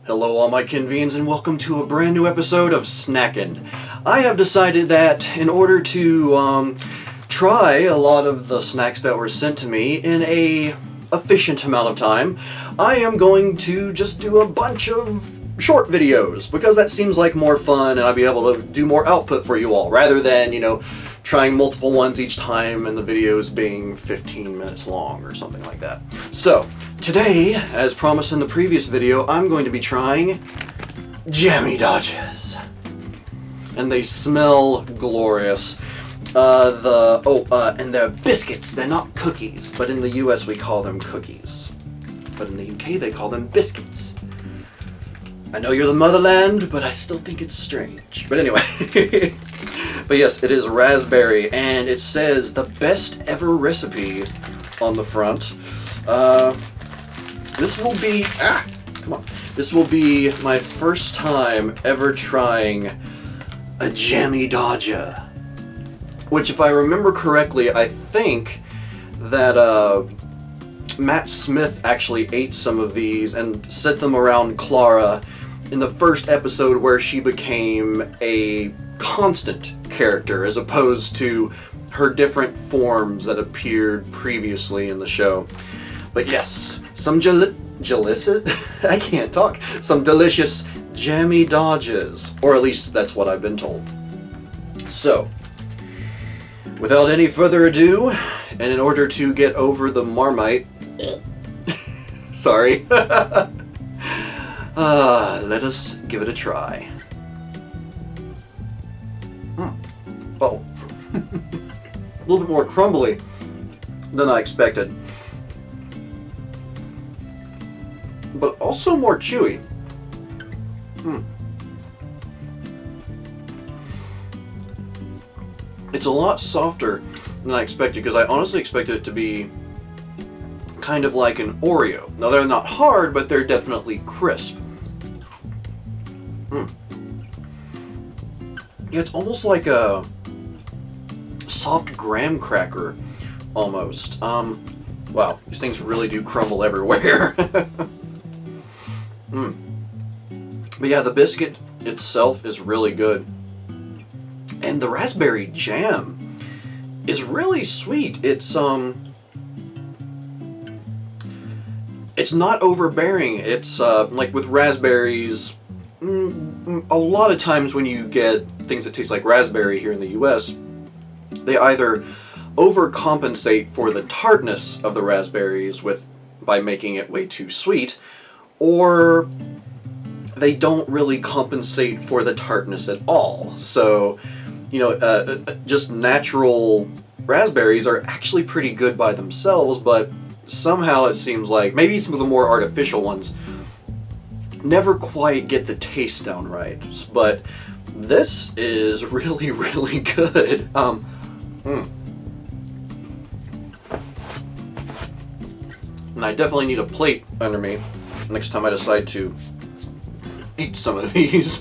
Hello all my Kenvians and welcome to a brand new episode of Snack-Kenn. I have decided that in order to try a lot of the snacks that were sent to me in a efficient amount of time, I am going to just do a bunch of short videos because that seems like more fun and I'll be able to do more output for you all rather than, trying multiple ones each time and the videos being 15 minutes long or something like that. So, today, as promised in the previous video, I'm going to be trying Jammie Dodges. And they smell glorious. And they're biscuits. They're not cookies, but in the US we call them cookies. But in the UK they call them biscuits. I know you're the motherland, but I still think it's strange. But anyway. But yes, it is raspberry, and it says the best ever recipe on the front. This will be, This will be my first time ever trying a Jammie Dodger. Which, if I remember correctly, I think that Matt Smith actually ate some of these and sent them around Clara in the first episode where she became a constant character as opposed to her different forms that appeared previously in the show. But yes, some I can't talk. Some delicious Jammie Dodges, or at least that's what I've been told. So, without any further ado, and in order to get over the Marmite, sorry, let us give it a try. Oh, a little bit more crumbly than I expected, but also more chewy. It's a lot softer than I expected because I honestly expected it to be kind of like an Oreo. Now they're not hard, but they're definitely crisp. Yeah, it's almost like a soft graham cracker, almost. Wow, these things really do crumble everywhere. But yeah, the biscuit itself is really good. And the raspberry jam is really sweet. It's not overbearing. It's like with raspberries, a lot of times when you get things that taste like raspberry here in the US, they either overcompensate for the tartness of the raspberries by making it way too sweet, or they don't really compensate for the tartness at all. So, just natural raspberries are actually pretty good by themselves, but somehow it seems like maybe some of the more artificial ones never quite get the taste down right. But this is really, really good. And I definitely need a plate under me next time I decide to eat some of these.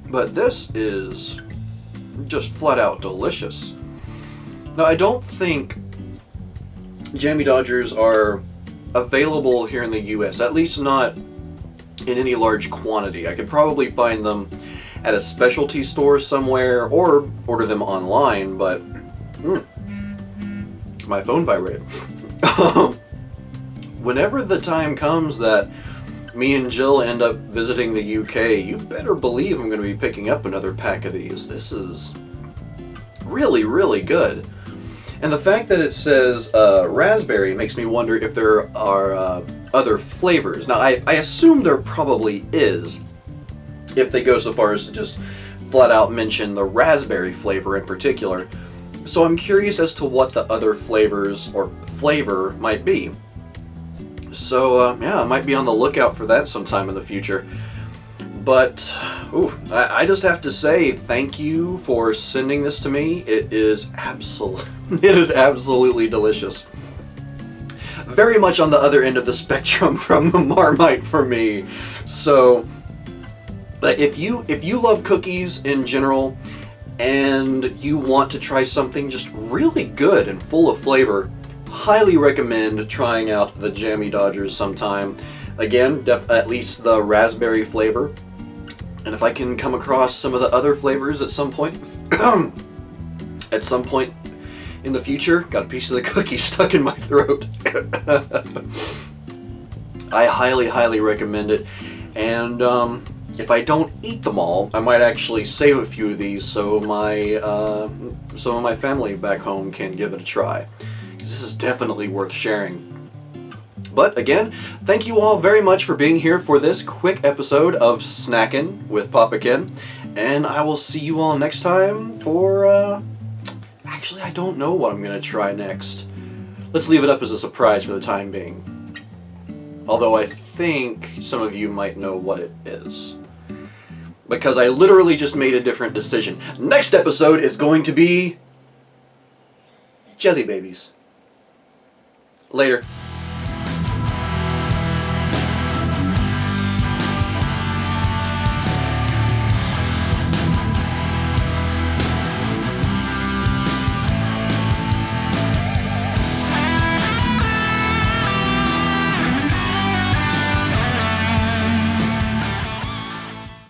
But this is just flat out delicious. Now, I don't think Jammie Dodgers are available here in the US, at least not in any large quantity. I could probably find them at a specialty store somewhere or order them online, but my phone vibrated. Whenever the time comes that me and Jill end up visiting the UK, you better believe I'm going to be picking up another pack of these. This is really, really good. And the fact that it says raspberry makes me wonder if there are other flavors. Now, I assume there probably is, if they go so far as to just flat out mention the raspberry flavor in particular. So I'm curious as to what the other flavors or flavor might be. So yeah, I might be on the lookout for that sometime in the future. But I just have to say thank you for sending this to me. It is absolutely delicious. Very much on the other end of the spectrum from the Marmite for me. So if you love cookies in general and you want to try something just really good and full of flavor, highly recommend trying out the Jammie Dodgers sometime. Again, at least the raspberry flavor. And if I can come across some of the other flavors at some point, at some point in the future, got a piece of the cookie stuck in my throat. I highly recommend it. And if I don't eat them all, I might actually save a few of these so my some of my family back home can give it a try. Because this is definitely worth sharing. But again, thank you all very much for being here for this quick episode of Snack-Kenn with Papa Ken. And I will see you all next time for, actually, I don't know what I'm going to try next. Let's leave it up as a surprise for the time being. Although I think some of you might know what it is. Because I literally just made a different decision. Next episode is going to be jelly babies. Later.